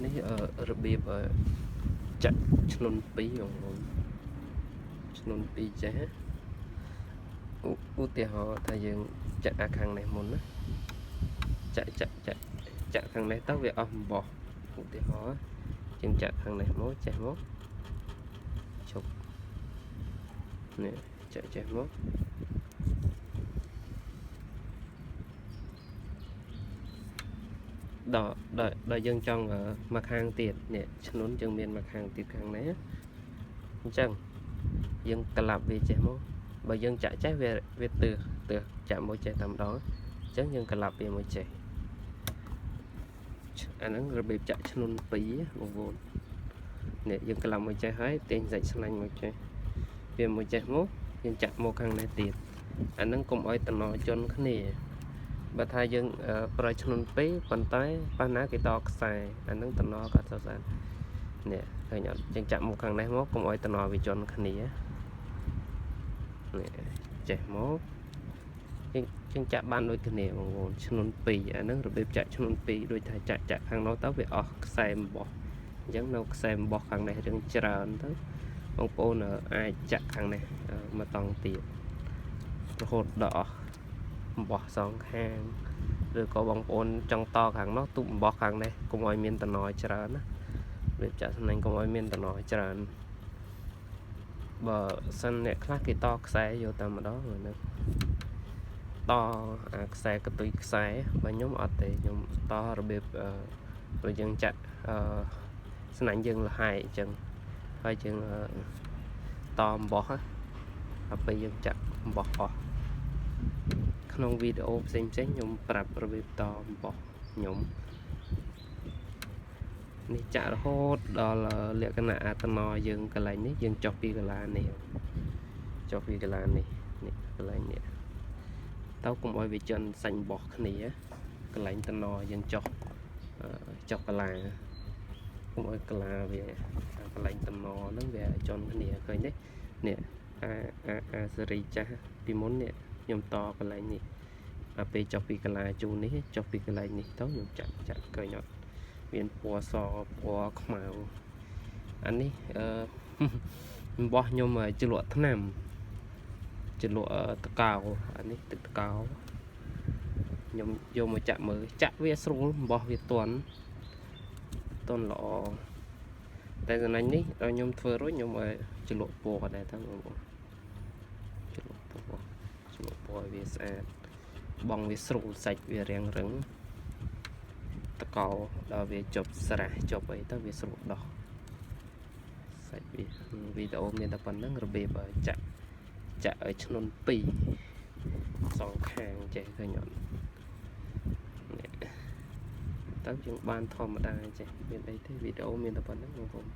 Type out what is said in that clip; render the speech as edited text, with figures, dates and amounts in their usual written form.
នេះរបៀបចាក់ឆ្នុន2បងប្អូនឆ្នុន2ចេះឧទាហរណ៍ថាយើងចាក់អាខាងនេះមុនណាចាក់ខាងនេះទៅវាអស់អំបោះឧទាហរណ៍យើងចាក់ខាងនេះមកចេះមកជប់នេះចាក់ចេះមកដល់យើងចង់មកខាងទៀតនេះឆ្នុនយើងមានមកខាងទៀតខាងនេះអញ្ចឹងយើងក្លាប់វាចេះមកបើយើងចាក់ចេះវាទើចាក់មួយចេះតែម្ដងអញ្ចឹងយើងក្លាប់វាមួយចេះអាហ្នឹងរបៀបចាក់ឆ្នុន2បងប្អូននេះយើងក្លាប់មួយចេះហើយទាញសាច់ស្លាញ់មួយចេះវាមួយចេះមកយើងចាក់មកខាងនេះទៀតអាហ្នឹងកុំឲ្យតំណជន់គ្នាបើថាយើងប្រយឆ្នុន2ប៉ុន្តែប៉ះណាគេតខ្សែអាហ្នឹងតំណក៏សស្អាតនេះឃើញអត់យើងចាក់មកខាងនេះមកកុំឲ្យតំណវាជន់គ្នានេះចេះមកយើងចាក់បានដូចគ្នាបងប្អូនឆ្នុន2អាហ្នឹងរបៀបចាក់ឆ្នុន2ដូចថាចាក់ខាងនោះទៅវាអស់ខ្សែអំបោះអញ្ចឹងនៅខ្សែអំបោះខាងនេះរឿងច្រើនទៅបងប្អូនអាចចាក់ខាងនេះមកតង់ទៀតរហូតដល់អស់អំបោះសងខាងឬក៏បងប្អូនចង់តខាងនោះទុបអំបោះខាងនេះកុំឲ្យមានតំណច្រើនណារបៀបចាក់ស្នាញ់កុំឲ្យមានតំណច្រើនបើសិនអ្នកខ្លះគេតខ្សែយកតាមម្ដងហ្នឹងតអាខ្សែកតុយខ្សែបើខ្ញុំអត់ទេខ្ញុំតរបៀបព្រោះយើងចាក់ស្នាញ់យើងលហើយអញ្ចឹងហើយយើងតអំបោះហើយពេលយើងចាក់អំបោះអស់ក្នុងវីដេអូផ្សេងខ្ញុំប្រាប់របៀបតអំបោះខ្ញុំនេះចាក់រហូតដល់លក្ខណៈអាតំណយើងកន្លែងនេះយើងចុះពីកន្លែងនេះចុះពីកន្លែងនេះកន្លែងនេះទៅកុំឲ្យវាជន់សាញ់បោះគ្នាកន្លែងតំណយើងចុះកន្លែងកុំឲ្យកន្លែងវាកន្លែងតំណហ្នឹងវាជន់គ្នាឃើញទេនេះអាសេរីចាស់ពីមុននេះខ្ញុំតកន្លែងនេះពេលចុះពីកន្លែងជូននេះចុះពីកន្លែងនេះទៅខ្ញុំចាក់ឃើញអត់មានពណ៌សពណ៌ខ្មៅអានេះរបស់ខ្ញុំជ្រលក់ថ្នាំជ្រលក់តកោអានេះទឹកតកោខ្ញុំយកមកចាក់មើលចាក់វាស្រួលរបស់វាទន់ល្អតែសំណាញ់នេះដល់ខ្ញុំធ្វើរួចខ្ញុំជ្រលក់ពណ៌ដែរទៅបងប្អូនជ្រលក់ពណ៌ឲ្យវាស្អាតបងវាស្រួលសាច់វារាំងរឹងតកោដល់វាជប់ស្រះជប់អីទៅវាស្រួលដោះសាច់វាវីដេអូមានតែប៉ុណ្្នឹងរបៀបចាក់ឲ្យឆ្នុន2សងខាងចេះឃើញអត់ទៅយើងបានធម្មតាចេះមានអីទេវីដេអូមានតែប៉ុណ្្នឹងបងប្អូន